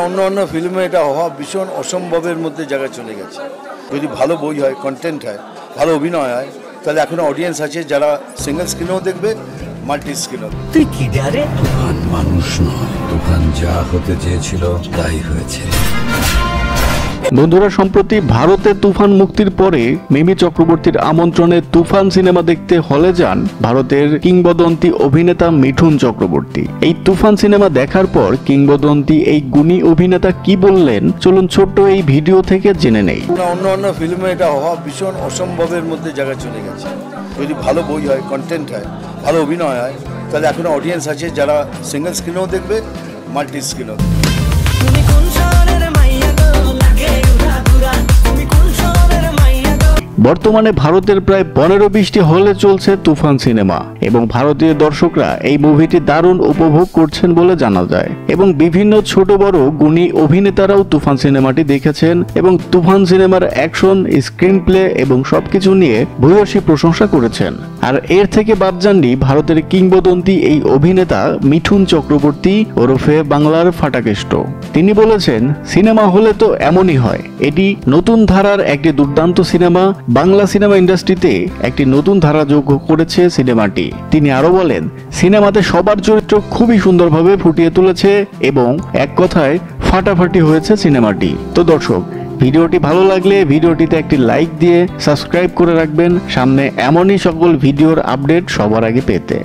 অন্য অন্য ফিল্মে এটা হওয়া ভীষণ অসম্ভবের মধ্যে জায়গায় চলে গেছে। যদি ভালো বই হয়, কন্টেন্ট হয়, ভালো অভিনয় হয়, তাহলে এখনো অডিয়েন্স আছে যারা সিঙ্গেল স্ক্রিনেও দেখবে, মাল্টি স্ক্রিনেও। তুই কি জানে? তুফান মানুষ নয়, তুফান যা হতে চেয়েছিল তাই হয়েছে। বন্ধুরা, সম্প্রতি ভারতে তুফান মুক্তির পরে মিমি চক্রবর্তীর আমন্ত্রণে তুফান সিনেমা দেখতে হলে যান ভারতের কিংবদন্তি অভিনেতা মিঠুন চক্রবর্তী। এই তুফান সিনেমা দেখার পর কিংবদন্তি এই গুণী অভিনেতা কি বললেন, চলুন ছোট্ট এই ভিডিও থেকে জেনে নেই। অন্য অন্য ফিল্মে এটা হওয়া ভীষণ অসম্ভবের মধ্যে জায়গায় চলে গেছে। যদি ভালো বই হয়, কন্টেন্ট হয়, ভালো অভিনয় হয়, তাহলে এখনো অডিয়েন্স আছে যারা সিঙ্গেল স্ক্রিনেও দেখবে, মাল্টি স্ক্রিনেও। বর্তমানে ভারতের প্রায় 15-20টি হলে চলছে তুফান সিনেমা এবং ভারতীয় দর্শকরা এই মুভিটি দারুণ উপভোগ করছেন বলে জানা যায় এবং বিভিন্ন ছোট বড় গুণী অভিনেতারাও তুফান সিনেমাটি দেখেছেন এবং তুফান সিনেমার অ্যাকশন, স্ক্রিন প্লে এবং সবকিছু নিয়ে ভূয়সী প্রশংসা করেছেন। আর এর থেকে বাদ যাননি ভারতের কিংবদন্তি এই অভিনেতা মিঠুন চক্রবর্তী ওরফে বাংলার ফাটাকেষ্ট। তিনি বলেছেন, সিনেমা হলে তো এমনই হয়, এটি নতুন ধারার একটি দুর্দান্ত সিনেমা, বাংলা সিনেমা ইন্ডাস্ট্রিতে একটি নতুন ধারা যোগ করেছে সিনেমাটি। তিনি আরো বলেন, সিনেমাতে সবার চরিত্র খুবই সুন্দরভাবে ফুটিয়ে তুলেছে এবং এক কথায় ফাটাফাটি হয়েছে সিনেমাটি। তো দর্শক, ভিডিওটি ভালো লাগলে ভিডিওটিতে একটি লাইক দিয়ে সাবস্ক্রাইব করে রাখবেন সামনে এমনই সকল ভিডিওর আপডেট সবার আগে পেতে।